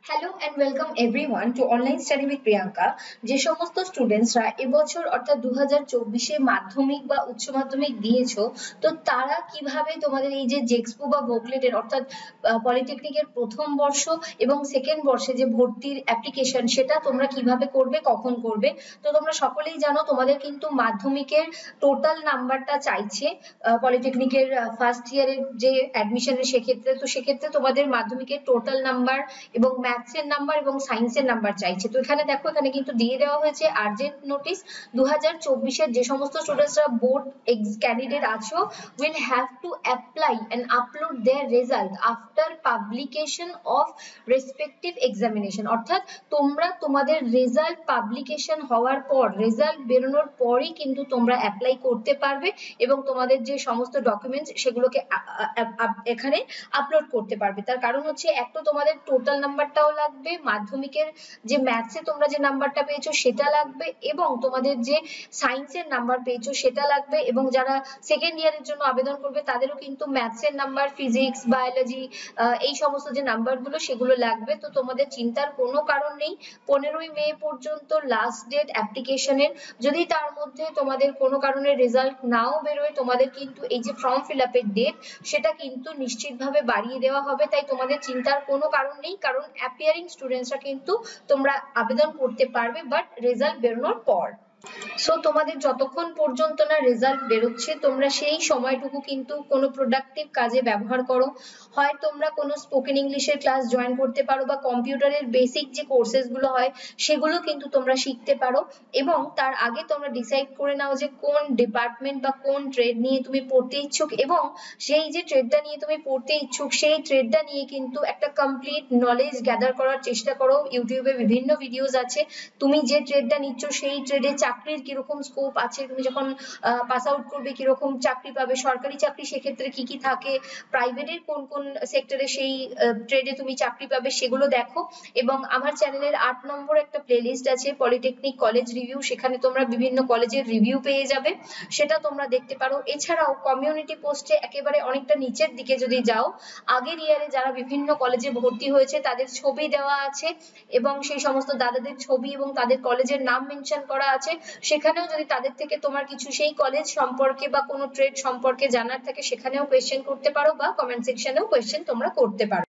Hello and welcome everyone two online study with Priyanka. যে সমস্ত স্টুডেন্টসরা এবছর অর্থাৎ 2024-এ মাধ্যমিক বা উচ্চ মাধ্যমিক দিয়েছো, তো তারা কিভাবে তোমাদের এই যে জেক্সপো বা ভোকলেটের অর্থাৎ পলিটেকনিকের প্রথম বর্ষ এবং সেকেন্ড বর্ষে যে ভর্তির অ্যাপ্লিকেশন সেটা তোমরা কিভাবে করবে, কখন করবে। তো তোমরা সকলেই জানো তোমাদের কিন্তু মাধ্যমিকের টোটাল নাম্বারটা চাইছে পলিটেকনিকের ফার্স্ট ইয়ারের যে অ্যাডমিশনের সেক্ষেত্রে তোমাদের মাধ্যমিকের টোটাল নাম্বার এবং ম্যাথস এর নাম্বার এবং সায়েন্সের নাম্বার চাইছে। তো এখানে দেখো, এখানে কিন্তু দিয়ে দেওয়া হয়েছে আর্জেন্ট নোটিস। 2024-এর যে সমস্ত স্টুডেন্টসরা বোর্ড ক্যান্ডিডেট আছো will have to apply and upload their result after publication of respective examination। অর্থাৎ তোমরা তোমাদের রেজাল্ট পাবলিকেশন হওয়ার পর, রেজাল্ট বেরোনোর পরই কিন্তু তোমরা অ্যাপ্লাই করতে পারবে এবং তোমাদের যে সমস্ত ডকুমেন্টস সেগুলোকে এখানে আপলোড করতে পারবে। তার কারণ হচ্ছে, এক তো তোমাদের টোটাল নাম্বারটাও লাগবে, মাধ্যমিকের যে ম্যাথসে তোমরা যে নাম্বারটা পেয়েছো সেটা লাগবে, এবং তোমাদের যে সায়েন্সের নাম্বার পেয়েছো সেটা লাগবে, এবং যারা সেকেন্ড ইয়ারের জন্য আবেদন করবে তাদেরও কিন্তু ম্যাথসের নাম্বার, ফিজিক্স, বায়োলজি, এই সমস্ত যে নাম্বারগুলো সেগুলো লাগবে। তো তোমাদের চিন্তার কোনো কারণ নেই। 15ই মে পর্যন্ত লাস্ট ডেট অ্যাপ্লিকেশনের। যদি তার মধ্যে তোমাদের কোনো কারণে রেজাল্ট নাও বেরোয়, তোমাদের কিন্তু এই যে ফর্ম ফিল আপের ডেট সেটা কিন্তু নিশ্চিতভাবে বাড়িয়ে দেওয়া হবে। তাই তোমাদের চিন্তার কোনো কারণ নেই, কারণ অ্যাপিয়ারিং স্টুডেন্টসরা কিন্তু তোমরা আবেদন করতে পারবে বাট রেজাল্ট বেরোনোর পর। সো তোমাদের যতক্ষণ পর্যন্ত না রেজাল্ট বেরোচ্ছে তোমরা সেই সময়টুকু কিন্তু কোনো প্রোডাক্টিভ কাজে ব্যবহার করো। হয় তোমরা কোনো স্পোকেন ইংলিশের ক্লাস জয়েন করতে পারো, বা কম্পিউটারের বেসিক যে কোর্সেস গুলো হয় সেগুলো কিন্তু তোমরা শিখতে পারো। এবং তার আগে তোমরা ডিসাইড করে নাও যে কোন ডিপার্টমেন্ট বা কোন ট্রেড নিয়ে তুমি পড়তে ইচ্ছুক, এবং সেই যে ট্রেডটা নিয়ে তুমি পড়তে ইচ্ছুক সেই ট্রেডটা নিয়ে কিন্তু একটা কমপ্লিট নলেজ গ্যাদার করার চেষ্টা করো। ইউটিউবে বিভিন্ন ভিডিওস আছে। তুমি যে ট্রেডটা নিচ্ছ সেই ট্রেডে চাকরির কিরকম স্কোপ আছে, তুমি যখন পাস আউট করবে কিরকম চাকরি পাবে, সরকারি চাকরি সেক্ষেত্রে কি কি থাকে, প্রাইভেটের কোন কোন সেক্টরে সেই ট্রেডে তুমি চাকরি পাবে, সেগুলো দেখো। এবং আমার চ্যানেলের 8 নম্বর একটা প্লেলিস্ট আছে পলিটেকনিক কলেজ রিভিউ, সেখানে তোমরা বিভিন্ন কলেজের রিভিউ পেয়ে যাবে, সেটা তোমরা দেখতে পারো। এছাড়াও কমিউনিটি পোস্টে একেবারে অনেকটা নিচের দিকে যদি যাও, আগের ইয়ারে যারা বিভিন্ন কলেজে ভর্তি হয়েছে তাদের ছবি দেওয়া আছে, এবং সেই সমস্ত দাদাদের ছবি এবং তাদের কলেজের নাম মেনশন করা আছে। সেখানেও যদি তাদের থেকে তোমার কিছু সেই কলেজ সম্পর্কে বা কোনো ট্রেড সম্পর্কে জানার থাকে সেখানেও কোয়েশ্চেন করতে পারো, বা কমেন্ট সেকশনেও কোয়েশ্চেন তোমরা করতে পারো।